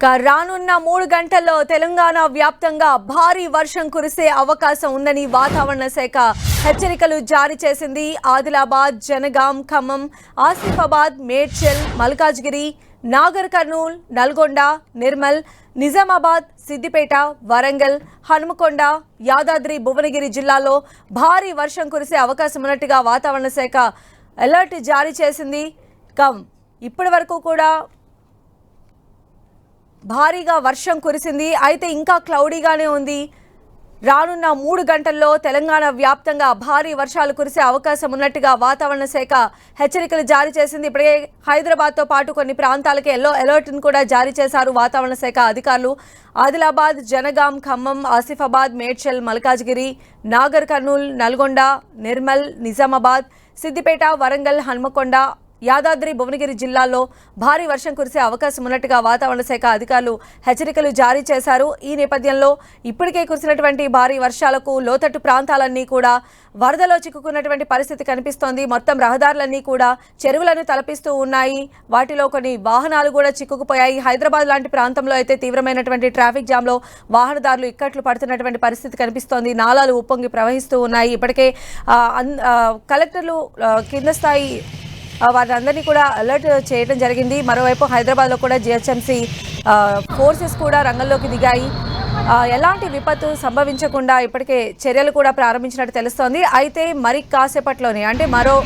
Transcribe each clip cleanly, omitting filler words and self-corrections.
రానున్న 3 గంటల్లో తెలంగాణ వ్యాప్తంగా భారీ వర్షం కురిసే అవకాశం ఉందని వాతావరణ శాఖ హెచ్చరికలు జారీ చేసింది. ఆదిలాబాద్, జనగాం, ఖమ్మం, ఆసిఫాబాద్, మేడ్చల్, మల్కాజ్గిరి, నాగర్ కర్నూల్, నల్గొండ, నిర్మల్, నిజామాబాద్, సిద్దిపేట, వరంగల్, హనుమకొండ, యాదాద్రి, భువనగిరి జిల్లాల్లో భారీ వర్షం కురిసే అవకాశం ఉన్నట్టుగా వాతావరణ శాఖ అలర్ట్ జారీ చేసింది. ఇప్పటి వరకు కూడా భారీగా వర్షం కురిసింది. అయితే ఇంకా క్లౌడీగానే ఉంది. రానున్న 3 గంటల్లో తెలంగాణ వ్యాప్తంగా భారీ వర్షాలు కురిసే అవకాశం ఉన్నట్టుగా వాతావరణ శాఖ హెచ్చరికలు జారీ చేసింది. ఇప్పటికే హైదరాబాద్తో పాటు కొన్ని ప్రాంతాలకి ఎల్లో అలర్ట్ను కూడా జారీ చేశారు వాతావరణ శాఖ అధికారులు. ఆదిలాబాద్, జనగాం, ఖమ్మం, ఆసిఫాబాద్, మేడ్చల్, మల్కాజ్గిరి, నాగర్ కర్నూల్, నల్గొండ, నిర్మల్, నిజామాబాద్, సిద్దిపేట, వరంగల్, హన్మకొండ, యాదాద్రి, భువనగిరి జిల్లాల్లో భారీ వర్షం కురిసే అవకాశం ఉన్నట్టుగా వాతావరణ శాఖ అధికారులు హెచ్చరికలు జారీ చేశారు. ఈ నేపథ్యంలో ఇప్పటికే కురిసినటువంటి భారీ వర్షాలకు లోతట్టు ప్రాంతాలన్నీ కూడా వరదలో చిక్కుకున్నటువంటి పరిస్థితి కనిపిస్తోంది. మొత్తం రహదారులన్నీ కూడా చెరువులను తలపిస్తూ ఉన్నాయి. వాటిలో కొన్ని వాహనాలు కూడా చిక్కుకుపోయాయి. హైదరాబాద్ లాంటి ప్రాంతంలో అయితే తీవ్రమైనటువంటి ట్రాఫిక్ జామ్లో వాహనదారులు ఇక్కట్లు పడుతున్నటువంటి పరిస్థితి కనిపిస్తోంది. నాలాలు ఉప్పొంగి ప్రవహిస్తూ ఉన్నాయి. ఇప్పటికే కలెక్టర్లు కింద స్థాయి వారందరినీ కూడా అలర్ట్ చేయడం జరిగింది. మరోవైపు హైదరాబాద్లో కూడా జిహెచ్ఎంసీ ఫోర్సెస్ కూడా రంగంలోకి దిగాయి. ఎలాంటి విపత్తు సంభవించకుండా ఇప్పటికే చర్యలు కూడా ప్రారంభించినట్టు తెలుస్తోంది. అయితే మరి కాసేపట్లోనే అంటే మరో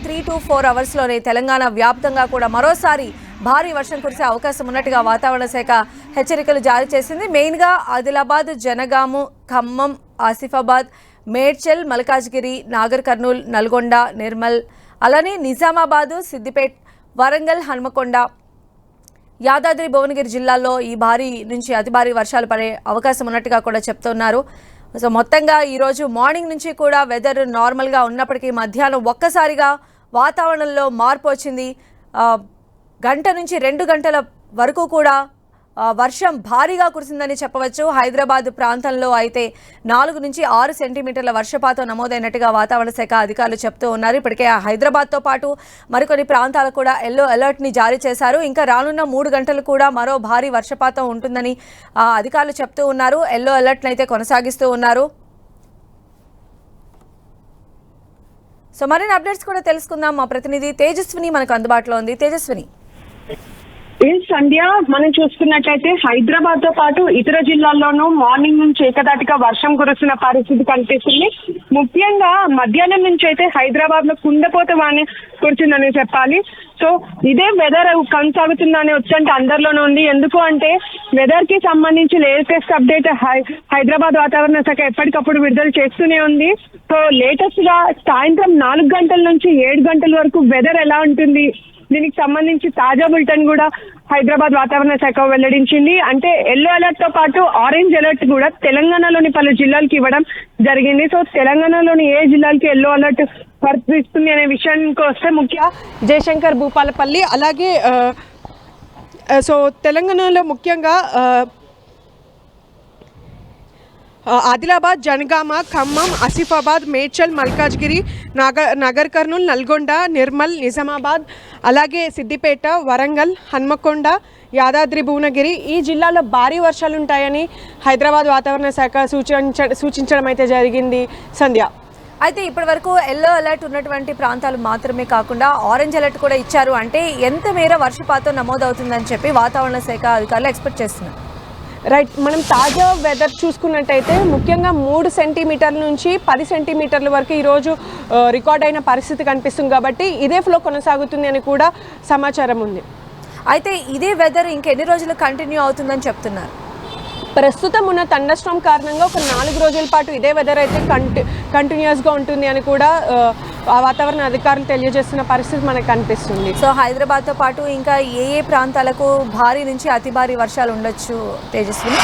3 to 4 అవర్స్లోనే తెలంగాణ వ్యాప్తంగా కూడా మరోసారి భారీ వర్షం కురిసే అవకాశం ఉన్నట్టుగా వాతావరణ శాఖ హెచ్చరికలు జారీ చేసింది. మెయిన్గా ఆదిలాబాద్, జనగాము, ఖమ్మం, ఆసిఫాబాద్, మేడ్చల్, మల్కాజ్గిరి, నాగర్ కర్నూల్, నల్గొండ, నిర్మల్, అలానే నిజామాబాదు, సిద్దిపేట, వరంగల్, హన్మకొండ, యాదాద్రి, భువనగిరి జిల్లాల్లో ఈ భారీ నుంచి అతి భారీ వర్షాలు పడే అవకాశం ఉన్నట్టుగా కూడా చెప్తున్నారు. సో మొత్తంగా ఈరోజు మార్నింగ్ నుంచి కూడా వెదర్ నార్మల్గా ఉన్నప్పటికీ మధ్యాహ్నం ఒక్కసారిగా వాతావరణంలో మార్పు వచ్చింది. గంట నుంచి 2 గంటల వరకు కూడా వర్షం భారీగా కురిసిందని చెప్పవచ్చు. హైదరాబాద్ ప్రాంతంలో అయితే 4 నుంచి 6 సెంటీమీటర్ల వర్షపాతం నమోదైనట్టుగా వాతావరణ శాఖ అధికారులు చెప్తూ ఉన్నారు. ఇప్పటికే హైదరాబాద్తో పాటు మరికొన్ని ప్రాంతాలకు కూడా ఎల్లో అలర్ట్ని జారీ చేశారు. ఇంకా రానున్న 3 గంటలు కూడా మరో భారీ వర్షపాతం ఉంటుందని అధికారులు చెప్తూ ఉన్నారు. ఎల్లో అలర్ట్ని అయితే కొనసాగిస్తూ ఉన్నారు. సో మరిన్ని అప్డేట్స్ కూడా తెలుసుకుందాం. మా ప్రతినిధి తేజస్విని మనకు అందుబాటులో ఉంది. తేజస్విని, సంధ్య, మనం చూసుకున్నట్లయితే హైదరాబాద్ తో పాటు ఇతర జిల్లాల్లోనూ మార్నింగ్ నుంచి ఏకదాటిగా వర్షం కురుస్తున్న పరిస్థితి కనిపిస్తుంది. ముఖ్యంగా మధ్యాహ్నం నుంచి అయితే హైదరాబాద్ లో కుండపోత వాన కురిసిందని చెప్పాలి. సో ఇదే వెదర్ కొనసాగుతుందని వచ్చంటే అందరిలోనే ఉంది. ఎందుకు అంటే వెదర్ కి సంబంధించి లేటెస్ట్ అప్డేట్ హైదరాబాద్ వాతావరణ శాఖ ఎప్పటికప్పుడు విడుదల చేస్తూనే ఉంది. సో లేటెస్ట్ గా సాయంత్రం 4 గంటల నుంచి 7 గంటల వరకు వెదర్ ఎలా ఉంటుంది, దీనికి సంబంధించి తాజా బులెటిన్ కూడా హైదరాబాద్ వాతావరణ శాఖ వెల్లడించింది. అంటే ఎల్లో అలర్ట్ తో పాటు ఆరెంజ్ అలర్ట్ కూడా తెలంగాణలోని పలు జిల్లాలకు ఇవ్వడం జరిగింది. సో తెలంగాణలోని ఏ జిల్లాలకి ఎల్లో అలర్ట్ వర్తిస్తుంది అనే విషయానికి వస్తే ముఖ్యంగా జయశంకర్, భూపాలపల్లి, అలాగే సో తెలంగాణలో ముఖ్యంగా ఆదిలాబాద్, జనగామ, ఖమ్మం, ఆసిఫాబాద్, మేడ్చల్, మల్కాజ్గిరి, నగర్ కర్నూల్, నల్గొండ, నిర్మల్, నిజామాబాద్, అలాగే సిద్దిపేట, వరంగల్, హన్మకొండ, యాదాద్రి, భువనగిరి ఈ జిల్లాలో భారీ వర్షాలు ఉంటాయని హైదరాబాద్ వాతావరణ శాఖ సూచించడం అయితే జరిగింది. సంధ్య, అయితే ఇప్పటి వరకు ఎల్లో అలర్ట్ ఉన్నటువంటి ప్రాంతాలు మాత్రమే కాకుండా ఆరెంజ్ అలర్ట్ కూడా ఇచ్చారు. అంటే ఎంత మేర వర్షపాతం నమోదవుతుందని చెప్పి వాతావరణ శాఖ అధికారులు ఎక్స్పెక్ట్ చేస్తున్నారు. రైట్, మనం తాజా వెదర్ చూసుకున్నట్టయితే ముఖ్యంగా 3 సెంటీమీటర్ల నుంచి 10 సెంటీమీటర్ల వరకు ఈరోజు రికార్డ్ అయిన పరిస్థితి కనిపిస్తుంది. కాబట్టి ఇదే ఫ్లో కొనసాగుతుంది అని కూడా సమాచారం ఉంది. అయితే ఇదే వెదర్ ఇంకెన్ని రోజులు కంటిన్యూ అవుతుందని చెప్తున్నారు. ప్రస్తుతం ఉన్న థండర్స్టార్మ్ కారణంగా ఒక 4 రోజుల పాటు ఇదే వెదర్ అయితే కంటిన్యూస్గా ఉంటుంది అని కూడా వాతావరణ అధికారులు తెలియజేస్తున్న పరిస్థితి మనకు కనిపిస్తుంది. సో హైదరాబాద్తో పాటు ఇంకా ఏ ప్రాంతాలకు భారీ నుంచి అతి భారీ వర్షాలు ఉండొచ్చు తేజస్విని?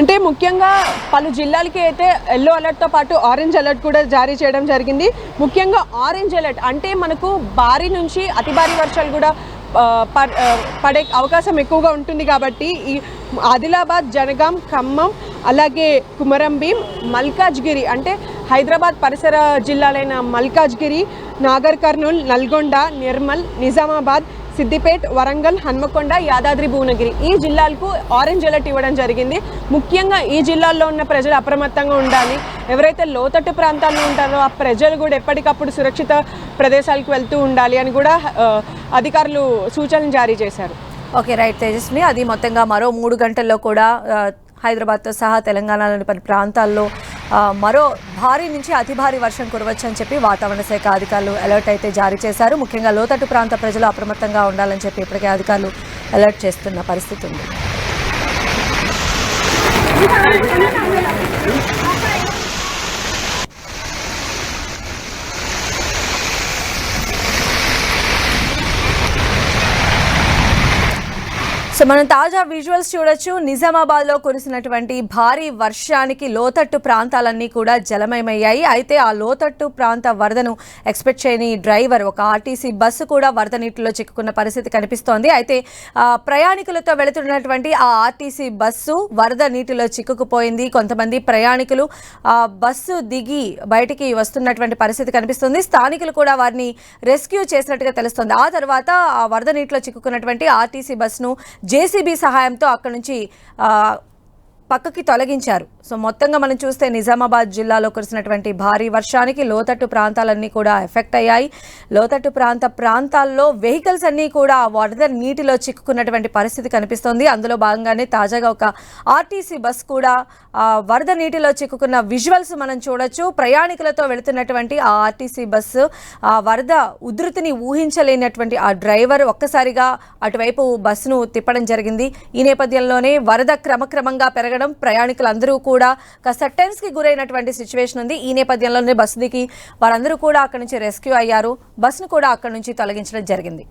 అంటే ముఖ్యంగా పలు జిల్లాలకి అయితే ఎల్లో అలర్ట్తో పాటు ఆరెంజ్ అలర్ట్ కూడా జారీ చేయడం జరిగింది. ముఖ్యంగా ఆరెంజ్ అలర్ట్ అంటే మనకు భారీ నుంచి అతి భారీ వర్షాలు కూడా పడే అవకాశం ఎక్కువగా ఉంటుంది. కాబట్టి ఈ ఆదిలాబాద్, జనగాం, ఖమ్మం, అలాగే కుమరంభీం, మల్కాజ్గిరి అంటే హైదరాబాద్ పరిసర జిల్లాలైన మల్కాజ్గిరి, నాగర్ కర్నూల్, నల్గొండ, నిర్మల్, నిజామాబాద్, సిద్దిపేట్, వరంగల్, హన్మకొండ, యాదాద్రి, భువనగిరి ఈ జిల్లాలకు ఆరెంజ్ అలర్ట్ ఇవ్వడం జరిగింది. ముఖ్యంగా ఈ జిల్లాల్లో ఉన్న ప్రజలు అప్రమత్తంగా ఉండాలి. ఎవరైతే లోతట్టు ప్రాంతాల్లో ఉంటారో ఆ ప్రజలు కూడా ఎప్పటికప్పుడు సురక్షిత ప్రదేశాలకు వెళ్తూ ఉండాలి అని కూడా అధికారులు సూచనలు జారీ చేశారు. Okay, right Tejaswi. అది మొత్తంగా మరో 3 గంటల్లో కూడా హైదరాబాద్తో సహా తెలంగాణలోని పలు ప్రాంతాల్లో మరో భారీ నుంచి అతి భారీ వర్షం కురవచ్చని చెప్పి వాతావరణ శాఖ అధికారులు అలర్ట్ అయితే జారీ చేశారు. ముఖ్యంగా లోతట్టు ప్రాంత ప్రజలు అప్రమత్తంగా ఉండాలని చెప్పి ఇప్పటికే అధికారులు అలర్ట్ చేస్తున్న పరిస్థితి ఉంది. సో మనం తాజా విజువల్స్ చూడొచ్చు. నిజామాబాద్లో కురిసినటువంటి భారీ వర్షానికి లోతట్టు ప్రాంతాలన్నీ కూడా జలమయమయ్యాయి. అయితే ఆ లోతట్టు ప్రాంత వరదను ఎక్స్పెక్ట్ చేయని డ్రైవర్ ఒక ఆర్టీసీ బస్సు కూడా వరద నీటిలో చిక్కుకున్న పరిస్థితి కనిపిస్తోంది. అయితే ప్రయాణికులతో వెళుతున్నటువంటి ఆ ఆర్టీసీ బస్సు వరద నీటిలో చిక్కుకుపోయింది. కొంతమంది ప్రయాణికులు బస్సు దిగి బయటికి వస్తున్నటువంటి పరిస్థితి కనిపిస్తుంది. స్థానికులు కూడా వారిని రెస్క్యూ చేసినట్టుగా తెలుస్తోంది. ఆ తర్వాత ఆ వరద నీటిలో చిక్కుకున్నటువంటి ఆర్టీసీ బస్సును జేసీబీ సహాయంతో అక్కడి నుంచి పక్కకి తొలగించారు. సో మొత్తంగా మనం చూస్తే నిజామాబాద్ జిల్లాలో కురిసినటువంటి భారీ వర్షానికి లోతట్టు ప్రాంతాలన్నీ కూడా ఎఫెక్ట్ అయ్యాయి. లోతట్టు ప్రాంతాల్లో వెహికల్స్ అన్నీ కూడా వరద నీటిలో చిక్కుకున్నటువంటి పరిస్థితి కనిపిస్తోంది. అందులో భాగంగానే తాజాగా ఒక ఆర్టీసీ బస్ కూడా వరద నీటిలో చిక్కుకున్న విజువల్స్ మనం చూడొచ్చు. ప్రయాణికులతో వెళుతున్నటువంటి ఆ ఆర్టీసీ బస్సు వరద ఉధృతిని ఊహించలేనటువంటి ఆ డ్రైవర్ ఒక్కసారిగా అటువైపు బస్సును తిప్పడం జరిగింది. ఈ నేపథ్యంలోనే వరద క్రమక్రమంగా పెరగడం, ప్రయాణికులందరూ కూడా కాస్త టెన్స్కి గురైనటువంటి సిచ్యువేషన్ ఉంది. ఈ నేపథ్యంలోనే బస్సు దిగి వారందరూ కూడా అక్కడి నుంచి రెస్క్యూ అయ్యారు. బస్సును కూడా అక్కడి నుంచి తొలగించడం జరిగింది.